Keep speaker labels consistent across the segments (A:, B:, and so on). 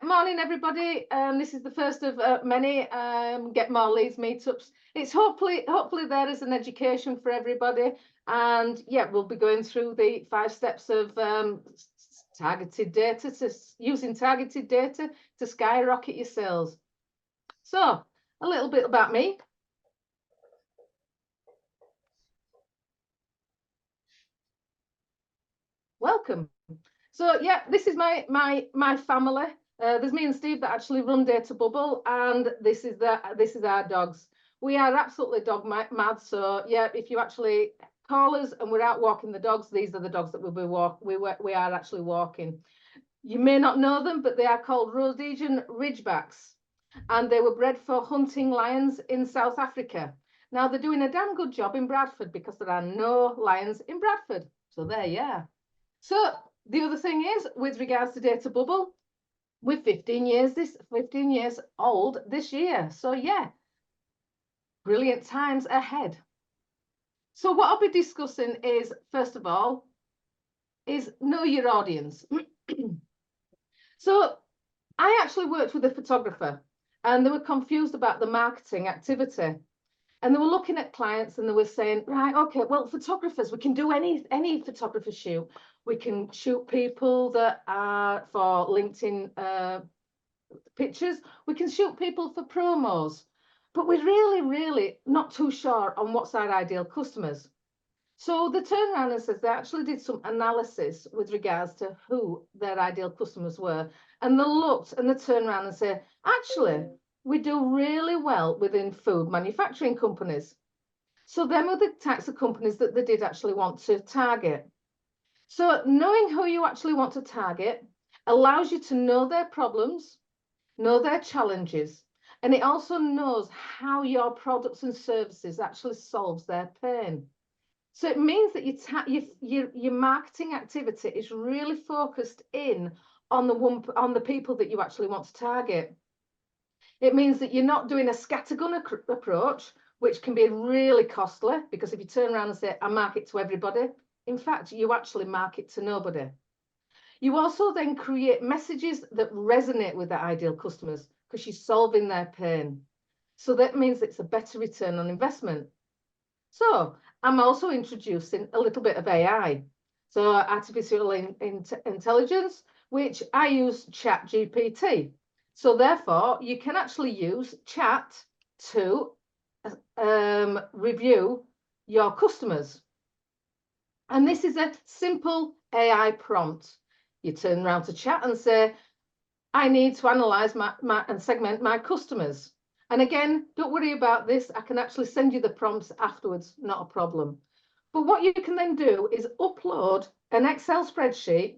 A: morning, everybody. This is the first of many Get More Leads meetups. It's hopefully there is an education for everybody. And yeah, we'll be going through the 5 steps of targeted data, using targeted data to skyrocket your sales. So a little bit about me. Welcome. So yeah, this is my family. There's me and Steve that actually run Data Bubble, and this is our dogs. We are absolutely dog mad. So yeah, if you actually call us and we're out walking the dogs, these are the dogs that we are actually walking. You may not know them, but they are called Rhodesian Ridgebacks, and they were bred for hunting lions in South Africa. Now they're doing a damn good job in Bradford because there are no lions in Bradford. So there you are. So the other thing is, with regards to Data Bubble, we're 15 years old this year. So yeah, brilliant times ahead. So what I'll be discussing is, first of all, is know your audience. So I actually worked with a photographer, and they were confused about the marketing activity. And they were looking at clients and they were saying, right, okay, well, photographers, we can do any photographer shoot. We can shoot people that are for LinkedIn pictures. We can shoot people for promos. But we're really not too sure on what's our ideal customers. So they turned around and said they actually did some analysis with regards to who their ideal customers were. And they looked and they turned around and said, actually, we do really well within food manufacturing companies. So them are the types of companies that they did actually want to target. So knowing who you actually want to target allows you to know their problems, know their challenges, and it also knows how your products and services actually solves their pain. So it means that your marketing activity is really focused in on the people that you actually want to target. It means that you're not doing a scattergun approach, which can be really costly, because if you turn around and say, I market to everybody, in fact, you actually market to nobody. You also then create messages that resonate with their ideal customers because you're solving their pain. So that means it's a better return on investment. So I'm also introducing a little bit of AI. So artificial intelligence, which I use ChatGPT. So therefore, you can actually use chat to review your customers. And this is a simple AI prompt. You turn around to chat and say, I need to analyze and segment my customers. And again, don't worry about this. I can actually send you the prompts afterwards, not a problem. But what you can then do is upload an Excel spreadsheet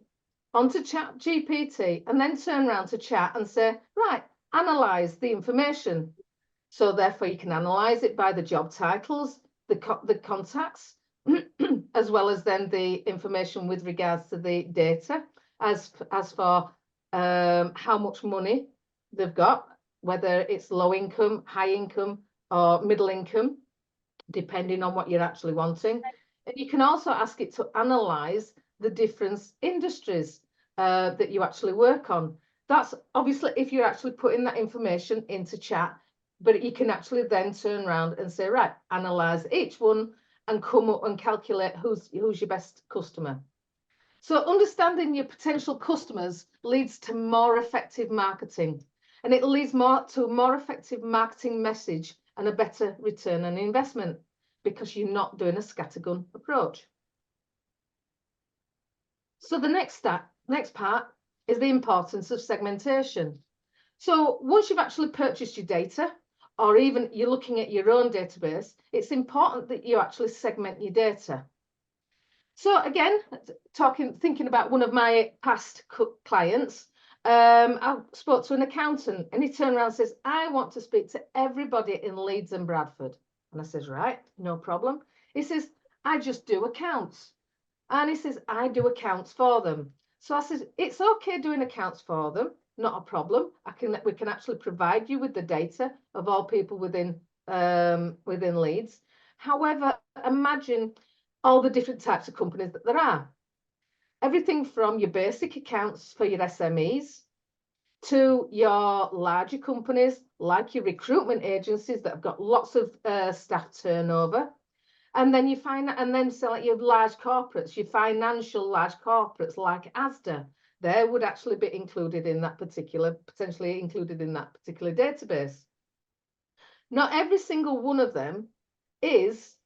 A: onto ChatGPT and then turn around to chat and say, right, analyze the information. So therefore you can analyze it by the job titles, the contacts, as well as then the information with regards to the data, as for how much money they've got, whether it's low income, high income, or middle income, depending on what you're actually wanting. And you can also ask it to analyze the different industries that you actually work on. That's obviously if you're actually putting that information into chat, but you can actually then turn around and say, right, analyze each one and come up and calculate who's your best customer. So understanding your potential customers leads to more effective marketing, and it leads to a more effective marketing message and a better return on investment because you're not doing a scattergun approach. So the next part is the importance of segmentation. So once you've actually purchased your data, or even you're looking at your own database, it's important that you actually segment your data. So again, thinking about one of my past clients, I spoke to an accountant and he turned around and says, I want to speak to everybody in Leeds and Bradford. And I says, right, no problem. He says, I just do accounts. And he says, I do accounts for them. So I says, it's okay doing accounts for them, not a problem. We can actually provide you with the data of all people within Leeds. However, imagine all the different types of companies that there are. Everything from your basic accounts for your SMEs to your larger companies, like your recruitment agencies that have got lots of staff turnover. And then so like your large corporates, your financial large corporates like Asda, they would actually be included in that potentially included in that particular database. Not every single one of them is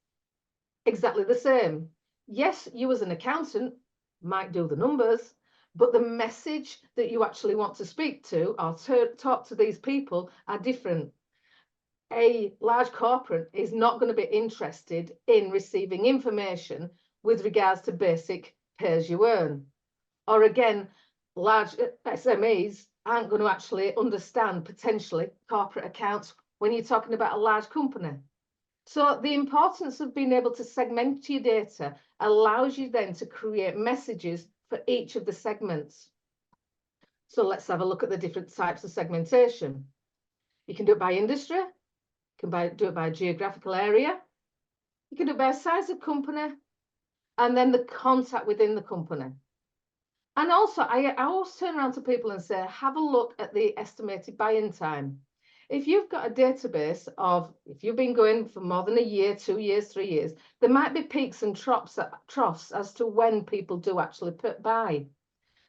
A: exactly the same. Yes, you as an accountant might do the numbers, but the message that you actually want to speak to or talk to these people are different. A large corporate is not going to be interested in receiving information with regards to basic pay as you earn. Or again, large SMEs aren't going to actually understand potentially corporate accounts when you're talking about a large company. So the importance of being able to segment your data allows you then to create messages for each of the segments. So let's have a look at the different types of segmentation. You can do it by industry, you can do it by geographical area, you can do it by size of company, and then the contact within the company. And also, I always turn around to people and say, have a look at the estimated buy-in time. If you've got a database of, if you've been going for more than a year, 2 years, 3 years, there might be peaks and troughs as to when people do actually buy.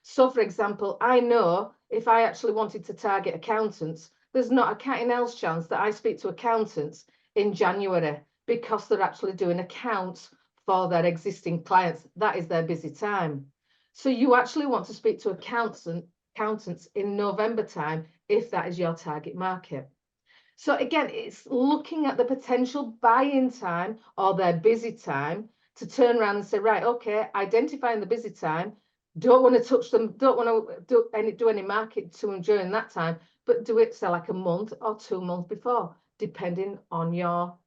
A: So, for example, I know if I actually wanted to target accountants, there's not a cat in hell's chance that I speak to accountants in January because they're actually doing accounts for their existing clients. That is their busy time. So you actually want to speak to accountants in November time if that is your target market. So again, it's looking at the potential buy-in time or their busy time to turn around and say, right, okay, identifying the busy time, don't want to touch them, don't want to do any marketing to them during that time, but do it, say, like a month or 2 months before, depending on your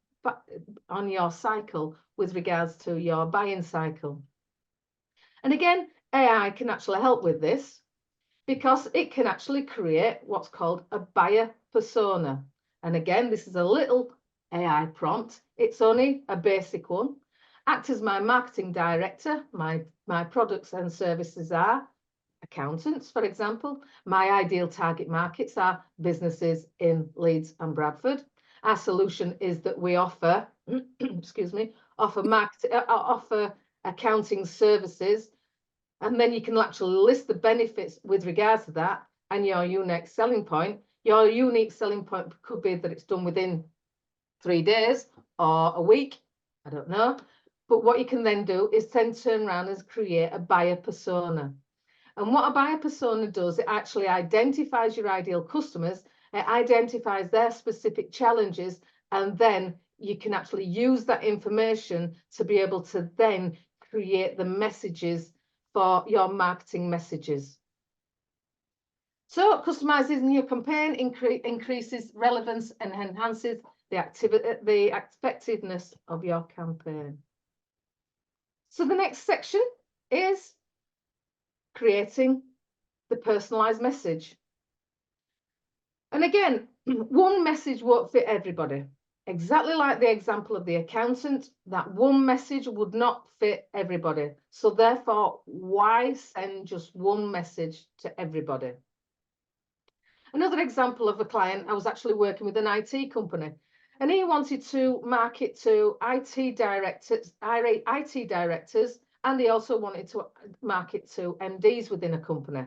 A: cycle with regards to your buy-in cycle. And again, AI can actually help with this because it can actually create what's called a buyer persona. And again, this is a little AI prompt. It's only a basic one. Act as my marketing director. My products and services are accountants, for example. My ideal target markets are businesses in Leeds and Bradford. Our solution is that we offer, excuse me, offer accounting services. And then you can actually list the benefits with regards to that and your unique selling point. Your unique selling point could be that it's done within 3 days or a week. I don't know. But what you can then do is then turn around and create a buyer persona. And what a buyer persona does, it actually identifies your ideal customers, it identifies their specific challenges, and then you can actually use that information to be able to then create the messages for your marketing messages. So customizing your campaign increases relevance and enhances the effectiveness of your campaign. So the next section is creating the personalized message. And again, one message won't fit everybody. Exactly like the example of the accountant, that one message would not fit everybody. So therefore, why send just one message to everybody? Another example of a client, I was actually working with an IT company, and he wanted to market to IT directors, and he also wanted to market to MDs within a company.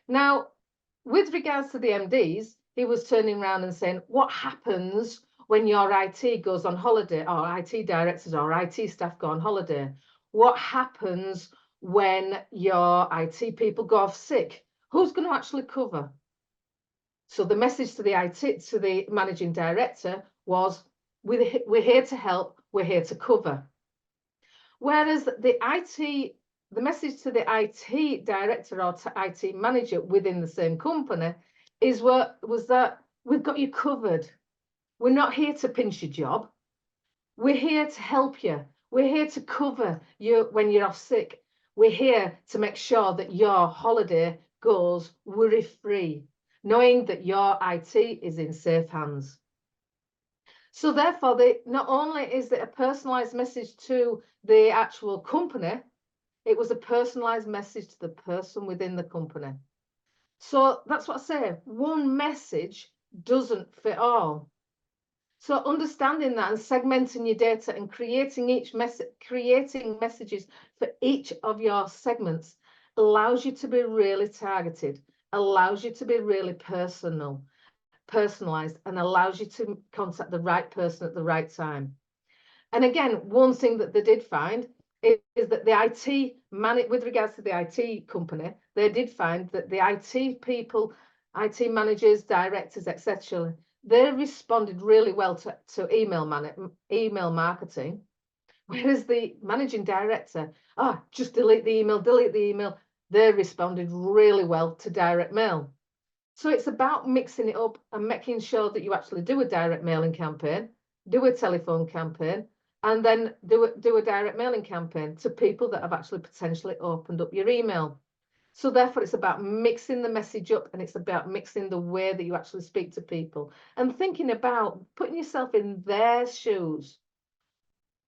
A: Now, with regards to the MDs, he was turning around and saying, what happens when your IT goes on holiday, or IT directors or IT staff go on holiday? What happens when your IT people go off sick? Who's going to actually cover? So the message to the managing director was, we're here to help, we're here to cover. Whereas the message to the IT director or to IT manager within the same company was that we've got you covered. We're not here to pinch your job. We're here to help you. We're here to cover you when you're off sick. We're here to make sure that your holiday goes worry-free, knowing that your IT is in safe hands. So therefore, not only is it a personalized message to the actual company, it was a personalized message to the person within the company. So that's what I say. One message doesn't fit all. So understanding that and segmenting your data and creating messages for each of your segments allows you to be really targeted, allows you to be really personalized, and allows you to contact the right person at the right time. And again, one thing that they did find is that the with regards to the IT company, they did find that the IT people, IT managers, directors, etc., they responded really well to email marketing, whereas the managing director, just delete the email, they responded really well to direct mail. So it's about mixing it up and making sure that you actually do a direct mailing campaign, do a telephone campaign, and then do a direct mailing campaign to people that have actually potentially opened up your email. So therefore, it's about mixing the message up, and it's about mixing the way that you actually speak to people and thinking about putting yourself in their shoes.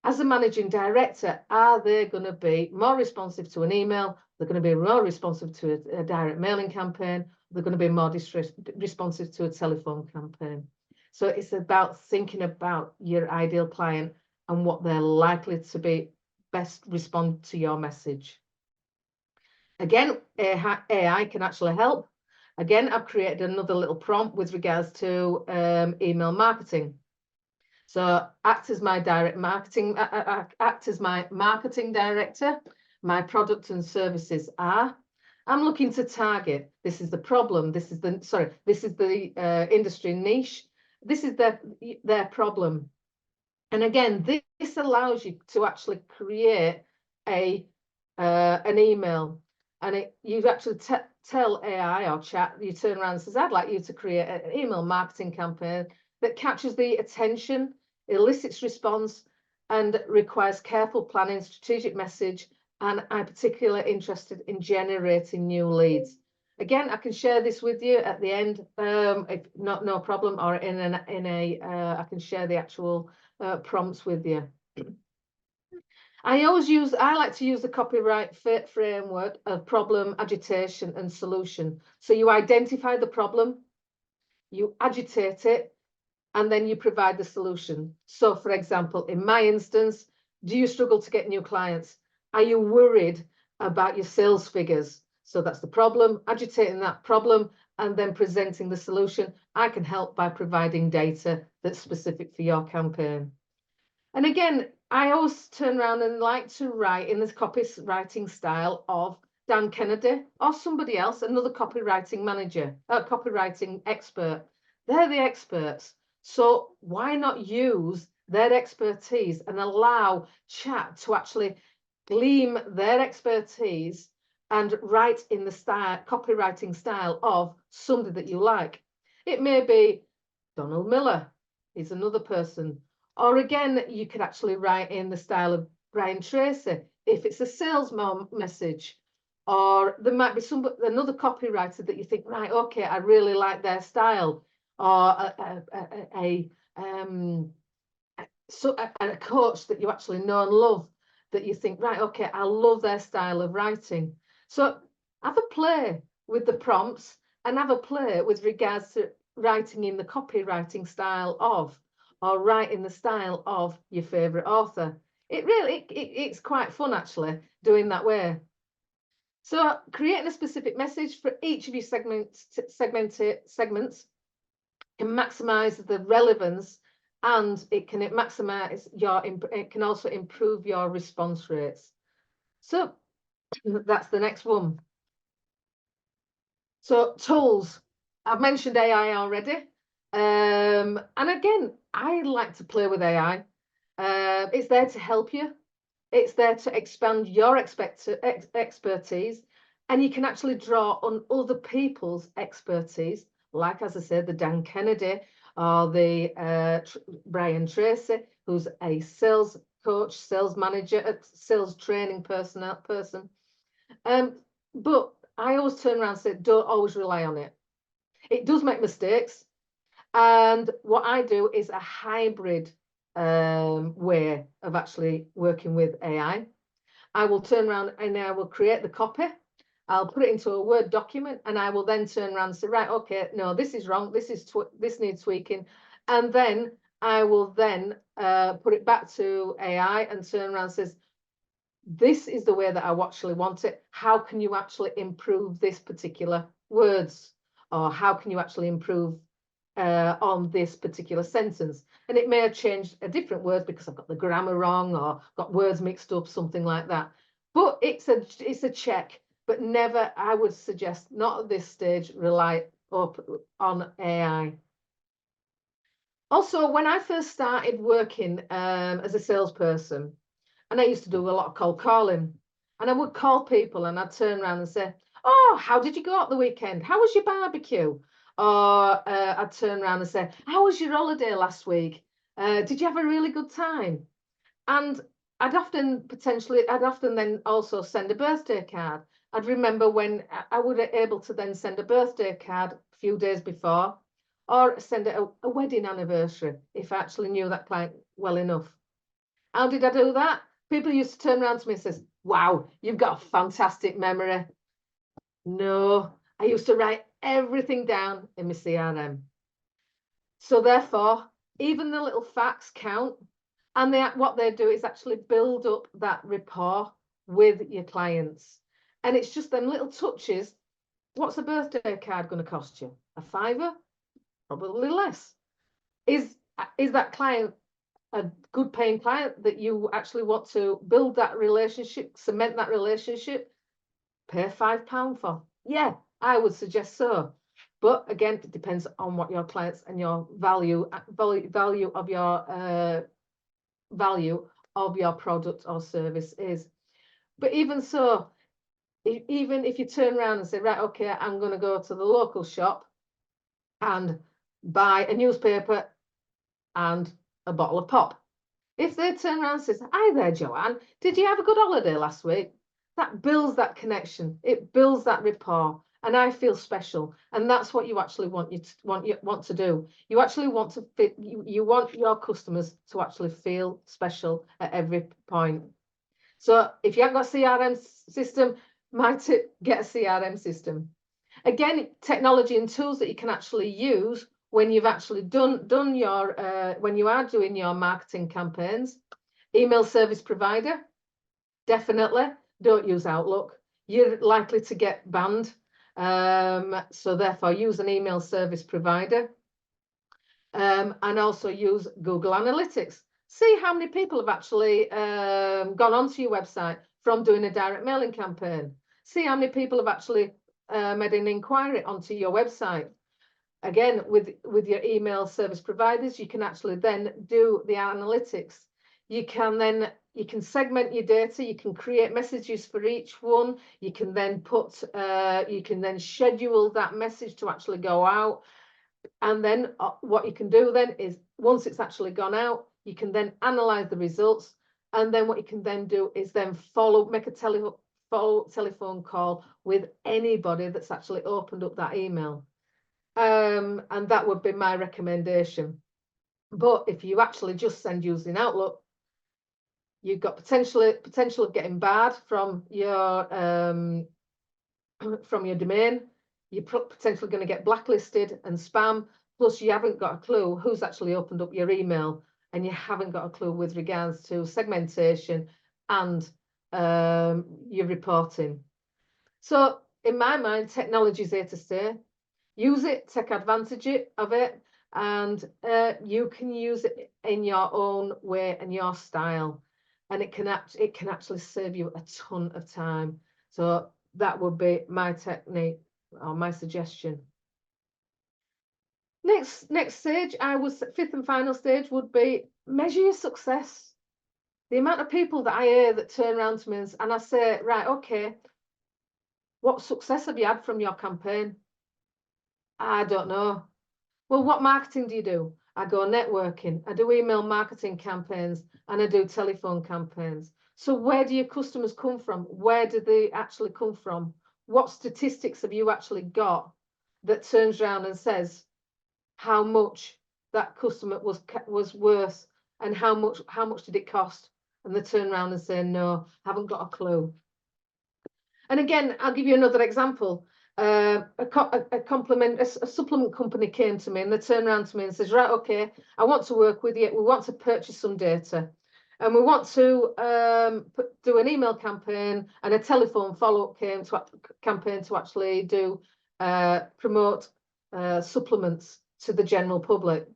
A: As a managing director, are they going to be more responsive to an email? They're going to be more responsive to a direct mailing campaign. They're going to be more responsive to a telephone campaign. So it's about thinking about your ideal client and what they're likely to be best respond to your message. Again, AI can actually help. Again, I've created another little prompt with regards to email marketing. So act as my act as my marketing director. My product and services are. I'm looking to target. This is the problem. This is the industry niche. This is their problem. And again, this allows you to actually create an email, and you actually tell AI or chat. You turn around and says, "I'd like you to create an email marketing campaign that captures the attention, elicits response, and requires careful planning, strategic message, and I'm particularly interested in generating new leads." Again, I can share this with you at the end, if not, no problem, or I can share the actual prompts with you. I like to use the copyright framework of problem, agitation, and solution. So you identify the problem, you agitate it, and then you provide the solution. So for example, in my instance, do you struggle to get new clients? Are you worried about your sales figures? So that's the problem, agitating that problem, and then presenting the solution. I can help by providing data that's specific for your campaign. And again, I always turn around and like to write in this copywriting style of Dan Kennedy or somebody else, another copywriting manager, copywriting expert. They're the experts. So why not use their expertise and allow chat to actually glean their expertise and write in the copywriting style of somebody that you like? It may be Donald Miller is another person. Or again, you could actually write in the style of Brian Tracy if it's a sales message. Or there might be another copywriter that you think, right, okay, I really like their style. Or a coach that you actually know and love that you think, right, okay, I love their style of writing. So have a play with the prompts and have a play with regards to writing in the copywriting style of, or write in the style of your favorite author. It's quite fun actually doing that way. So creating a specific message for each of your segments can maximize the relevance, and it can also improve your response rates. So that's the next one. So tools, I've mentioned AI already. And again, I like to play with AI. It's there to help you. It's there to expand your expertise, and you can actually draw on other people's expertise, like, as I said, the Dan Kennedy or the Brian Tracy, who's a sales coach, sales manager, sales training person. But I always turn around and say, don't always rely on it. It does make mistakes. And what I do is a hybrid way of actually working with AI. I will turn around and I will create the copy. I'll put it into a Word document, and I will then turn around and say, right, okay, no, this is wrong. This needs tweaking. And then I will then put it back to AI and turn around and says, this is the way that I actually want it. How can you actually improve this particular words? Or how can you actually improve on this particular sentence? And it may have changed a different word because I've got the grammar wrong or got words mixed up, something like that. But it's a check, but never, I would suggest, not at this stage, rely on AI. Also, when I first started working as a salesperson, and I used to do a lot of cold calling, and I would call people and I'd turn around and say, oh, how did you go out the weekend? How was your barbecue? Or I'd turn around and say, how was your holiday last week? Did you have a really good time? And I'd often then also send a birthday card. I'd remember when I would be able to then send a birthday card a few days before, or send a wedding anniversary if I actually knew that client well enough. How did I do that? People used to turn around to me and says, wow, you've got a fantastic memory. No, I used to write everything down in my CRM. So therefore, even the little facts count. And what they do is actually build up that rapport with your clients. And it's just them little touches. What's a birthday card going to cost you? A £5? Probably less. Is that client a good paying client that you actually want to build that relationship, cement that relationship, pay £5 for? Yeah, I would suggest so. But again, it depends on what your clients and your value of your value of your product or service is. But even so, even if you turn around and say, right, okay, I'm going to go to the local shop and buy a newspaper and a bottle of pop. If they turn around and says, hi there, Joanne, did you have a good holiday last week? That builds that connection. It builds that rapport. And I feel special. And that's what you actually want to do. You actually want to fit, you want your customers to actually feel special at every point. So if you haven't got a CRM system, my tip, get a CRM system. Again, technology and tools that you can actually use when you've actually done your when you are doing your marketing campaigns. Email service provider, definitely don't use Outlook. You're likely to get banned. So therefore use an email service provider, and also use Google Analytics. See how many people have actually gone onto your website from doing a direct mailing campaign. See how many people have actually made an inquiry onto your website. Again, with your email service providers, you can actually then do the analytics. You can segment your data. You can create messages for each one. You can then schedule that message to actually go out. And then what you can do then is, once it's actually gone out, you can then analyze the results. And then what you can then do is then make a telephone call with anybody that's actually opened up that email. And that would be my recommendation. But if you actually just send using Outlook, you've got potential of getting barred from your domain. You're potentially going to get blacklisted and spam. Plus, you haven't got a clue who's actually opened up your email, and you haven't got a clue with regards to segmentation and your reporting. So, in my mind, technology is here to stay. Use it, take advantage of it, and you can use it in your own way and your style, and it can actually save you a ton of time. So that would be my technique or my suggestion. Next stage, fifth and final stage would be measure your success. The amount of people that I hear that turn around to me and I say, right, okay, what success have you had from your campaign? I don't know. Well, what marketing do you do? I go networking, I do email marketing campaigns, and I do telephone campaigns. So where do your customers come from? Where do they actually come from? What statistics have you actually got that turns around and says how much that customer was worth, and how much did it cost? And they turn around and say, no, haven't got a clue. And again, I'll give you another example. A supplement company came to me and they turned around to me and says, right, okay, I want to work with you. We want to purchase some data and we want to do an email campaign and a telephone follow-up campaign to actually do promote supplements to the general public.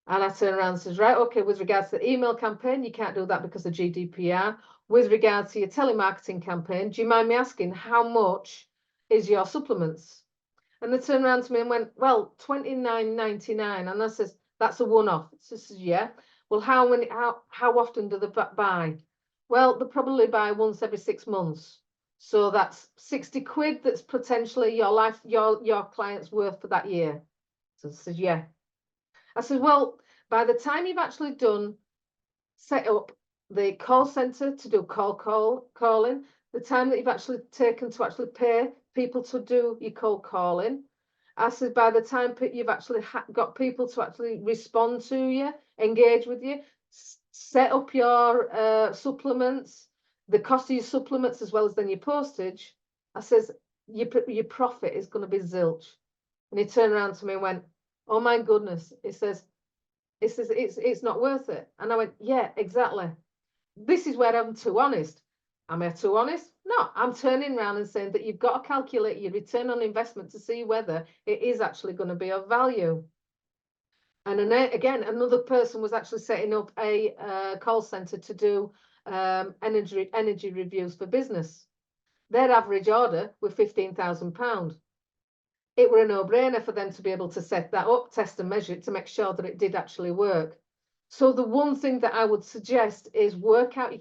A: And I turn around and says, right, okay, with regards to the email campaign, you can't do that because of GDPR. With regards to your telemarketing campaign, do you mind me asking how much is your supplements? And they turned around to me and went, well, $29.99. And I says, that's a one-off. She says, yeah. Well, how often do they buy? Well, they probably buy once every 6 months. So that's 60 quid that's potentially your client's worth for that year. So I says, yeah. I said, well, by the time you've actually set up the call center to do calling, the time that you've actually taken to actually pay people to do your cold calling, I said, by the time you've actually got people to actually respond to you, engage with you, set up your supplements, the cost of your supplements as well as then your postage, I says, your profit is going to be zilch. And he turned around to me and went, oh my goodness, it says it's not worth it. And I went, yeah, exactly. This is where I'm too honest. Am I too honest? No, I'm turning around and saying that you've got to calculate your return on investment to see whether it is actually going to be of value. And then, again, another person was actually setting up a call center to do energy reviews for business. Their average order was £15,000. It were a no-brainer for them to be able to set that up, test and measure it to make sure that it did actually work. So the one thing that I would suggest is work out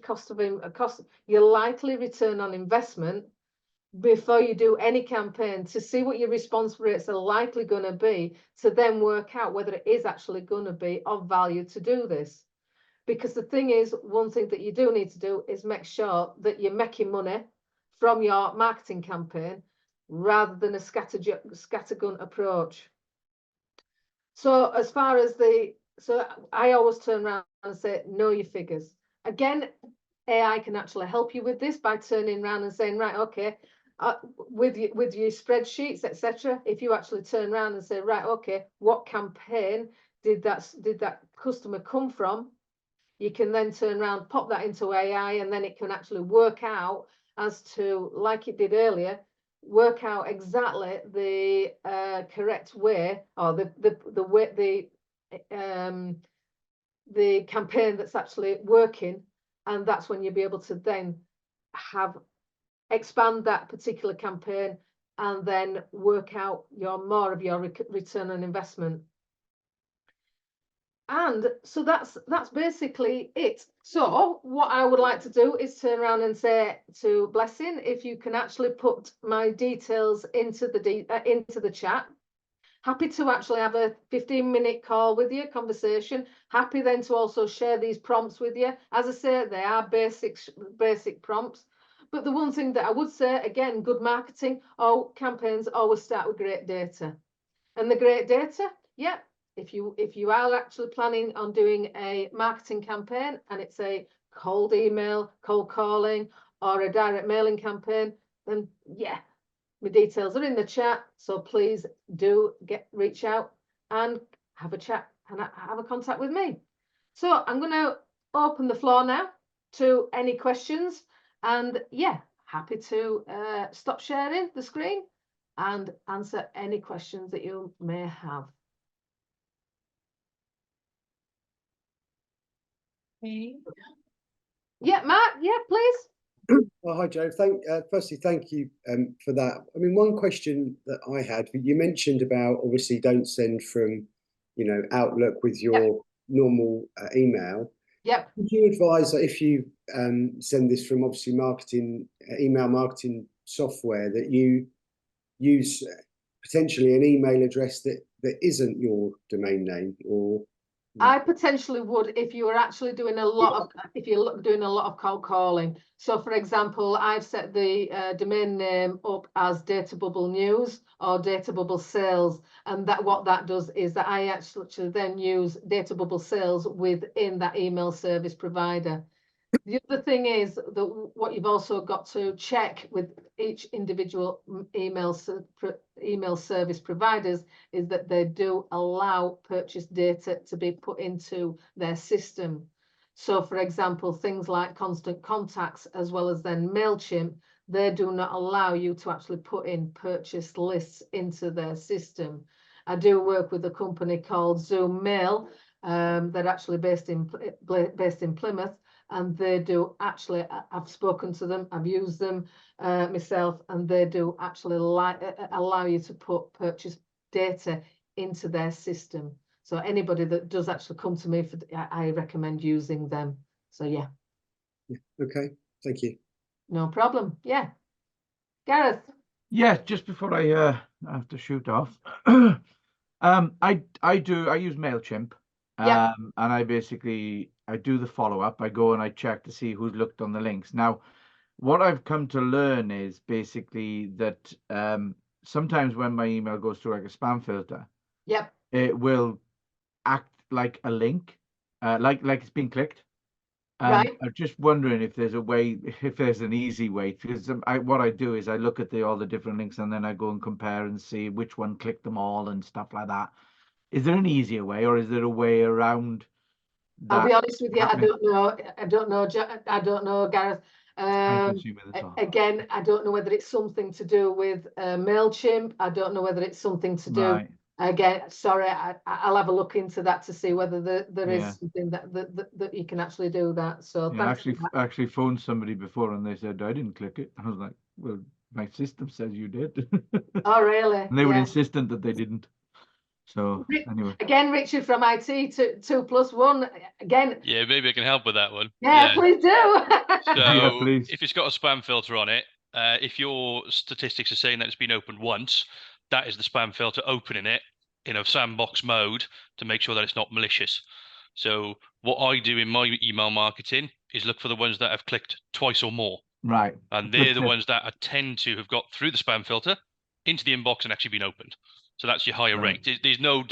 A: your likely return on investment before you do any campaign to see what your response rates are likely going to be, to then work out whether it is actually going to be of value to do this. Because the thing is, one thing that you do need to do is make sure that you're making money from your marketing campaign rather than a scattergun approach. So as far as I always turn around and say, know your figures. Again, AI can actually help you with this by turning around and saying, right, okay, with your spreadsheets, etc. If you actually turn around and say, right, okay, what campaign did that customer come from? You can then turn around, pop that into AI, and then it can actually work out as to, like it did earlier, work out exactly the correct way, or the campaign that's actually working, and that's when you'll be able to then expand that particular campaign and then work out more of your return on investment. And so that's basically it. So what I would like to do is turn around and say to Blessing, if you can actually put my details into the chat. Happy to actually have a 15-minute call with you, conversation. Happy then to also share these prompts with you. As I say, they are basic prompts. But the one thing that I would say, again, good marketing or campaigns always start with great data. And the great data, yeah. If you are actually planning on doing a marketing campaign and it's a cold email, cold calling, or a direct mailing campaign, then yeah, my details are in the chat. So please do reach out and have a chat and have a contact with me. So I'm going to open the floor now to any questions, and yeah, happy to stop sharing the screen and answer any questions that you may have.
B: Okay.
A: Yeah, Mark. Yeah, please.
C: Well, hi, Joe. Firstly, thank you for that. I mean, one question that I had, you mentioned about obviously don't send from, Outlook with your normal email.
A: Yep.
C: Would you advise that if you send this from obviously email marketing software, that you use potentially an email address that isn't your domain name, or?
A: I potentially would if you were actually doing if you're doing a lot of cold calling. So for example, I've set the domain name up as Data Bubble News or Data Bubble Sales. And what that does is that I actually then use Data Bubble Sales within that email service provider. The other thing is that what you've also got to check with each individual email service providers is that they do allow purchase data to be put into their system. So, for example, things like Constant Contacts as well as then MailChimp, they do not allow you to actually put in purchase lists into their system. I do work with a company called Zoom Mail. They're actually based in Plymouth, and they do actually, I've spoken to them, I've used them myself, and they do actually allow you to put purchase data into their system. So anybody that does actually come to me, I recommend using them. So yeah.
C: Okay, thank you.
A: No problem. Yeah. Gareth.
B: Yeah, just before I have to shoot off, I use MailChimp.
A: Yeah.
B: And I do the follow-up. I go and I check to see who's looked on the links. Now, what I've come to learn is basically that sometimes when my email goes through like a spam filter,
A: Yep.
B: it will act like a link, like it's been clicked.
A: Right.
B: I'm just wondering if there's a way, if there's an easy way, because what I do is I look at all the different links and then I go and compare and see which one clicked them all and stuff like that. Is there an easier way, or is there a way around that?
A: I'll be honest with you,
B: happening?
A: I don't know, Gareth. Again, I don't know whether it's something to do with MailChimp. I don't know whether it's something to do.
B: Right.
A: Again, sorry, I'll have a look into that to see whether there is something that you can actually do that. So
B: Yeah,
A: thanks.
B: I actually phoned somebody before and they said I didn't click it. I was like, well, my system says you did.
A: Oh, really?
B: And they were insistent that they didn't. So anyway.
A: Again, Richard from IT 2+1. Again.
D: Yeah, maybe I can help with that one.
A: Yeah, please do.
D: So
B: please.
D: If it's got a spam filter on it, if your statistics are saying that it's been opened once, that is the spam filter opening it in a sandbox mode to make sure that it's not malicious. So what I do in my email marketing is look for the ones that have clicked twice or more.
B: Right.
D: And they're the ones that I tend to have got through the spam filter into the inbox and actually been opened. So that's your higher rate. There's no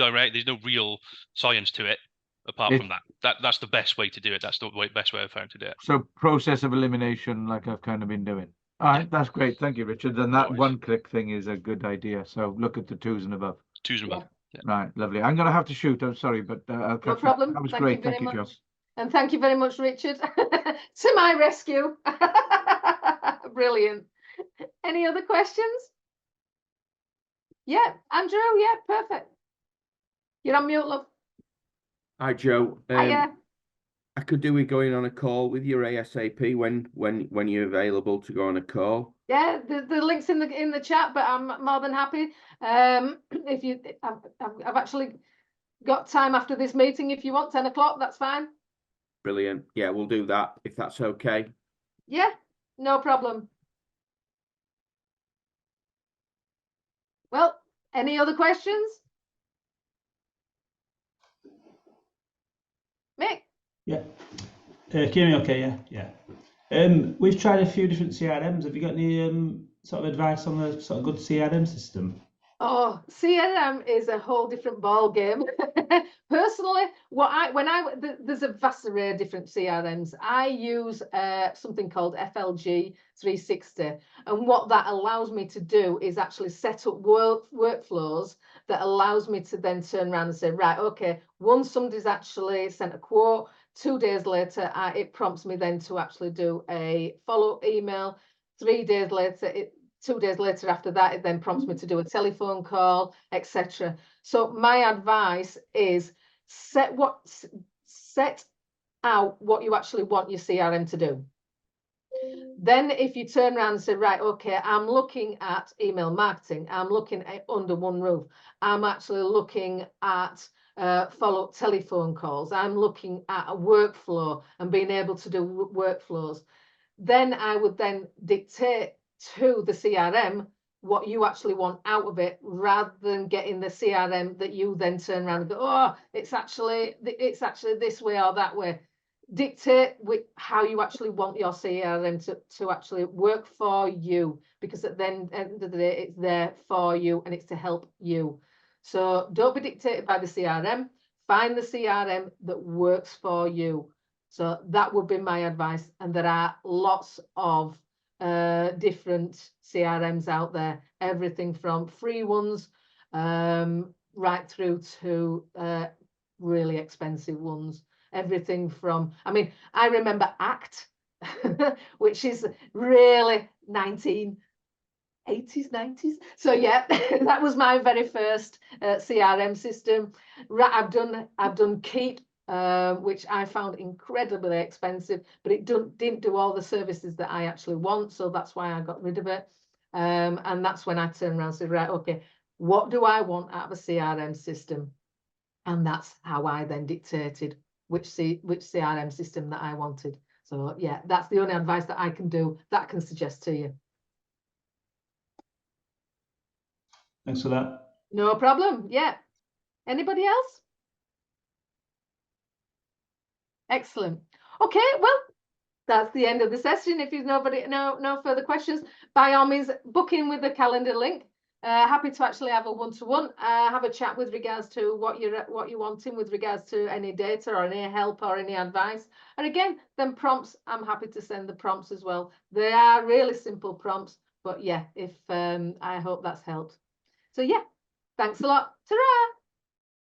D: real science to it apart from that. That's the best way to do it. That's the best way I've found to do it.
B: So process of elimination, like I've kind of been doing. All right, that's great. Thank you, Richard. And that one-click thing is a good idea. So look at the 2s and above.
D: 2s and above. Yeah.
B: Right, lovely. I'm going to have to shoot. I'm sorry, but I'll catch
A: No problem.
B: That was
A: Thank
B: great.
A: You very
B: Thank you,
A: much.
B: Joe.
A: And thank you very much, Richard, to my rescue. Brilliant. Any other questions? Yeah, Andrew. Yeah, perfect. You're on mute, love.
E: Hi, Joe.
A: Hiya.
E: I could do with going on a call with you ASAP when you're available to go on a call.
A: Yeah, the link's in the chat, but I'm more than happy. If you, I've actually got time after this meeting. If you want 10 o'clock, that's fine.
E: Brilliant. Yeah, we'll do that if that's okay.
A: Yeah, no problem. Well, any other questions? Mick?
F: Yeah. Can you hear me okay? Yeah. We've tried a few different CRMs. Have you got any sort of advice on a sort of good CRM system?
A: Oh, CRM is a whole different ball game. Personally, there's a vast array of different CRMs. I use something called FLG 360, and what that allows me to do is actually set up workflows that allows me to then turn around and say, right, okay, once somebody's actually sent a quote, 2 days later, it prompts me then to actually do a follow-up email. 3 days later, 2 days later after that, it then prompts me to do a telephone call, etc. So my advice is set out what you actually want your CRM to do. Then if you turn around and say, right, okay, I'm looking at email marketing, I'm looking at under one roof, I'm actually looking at follow-up telephone calls, I'm looking at a workflow and being able to do workflows, then I would then dictate to the CRM what you actually want out of it, rather than getting the CRM that you then turn around and go, oh, it's actually this way or that way. Dictate with how you actually want your CRM to actually work for you, because at the end of the day, it's there for you and it's to help you. So don't be dictated by the CRM. Find the CRM that works for you. So that would be my advice. And there are lots of different CRMs out there, everything from free ones right through to really expensive ones. Everything from, I mean, I remember ACT, which is really 1980s, 90s. So yeah, that was my very first CRM system. I've done Keep, which I found incredibly expensive, but it didn't do all the services that I actually want. So that's why I got rid of it. And that's when I turned around and said, right, okay, what do I want out of a CRM system? And that's how I then dictated which CRM system that I wanted. So yeah, that's the only advice that I can do, that I can suggest to you.
F: Thanks for that.
A: No problem. Yeah. Anybody else? Excellent. Okay, well, that's the end of the session. If you've no further questions, by all means, book in with the calendar link. Happy to actually have a one-to-one, have a chat with regards to what you're wanting with regards to any data or any help or any advice. And again, then prompts, I'm happy to send the prompts as well. They are really simple prompts, but yeah, if I hope that's helped. So yeah, thanks a lot. Ta-ra!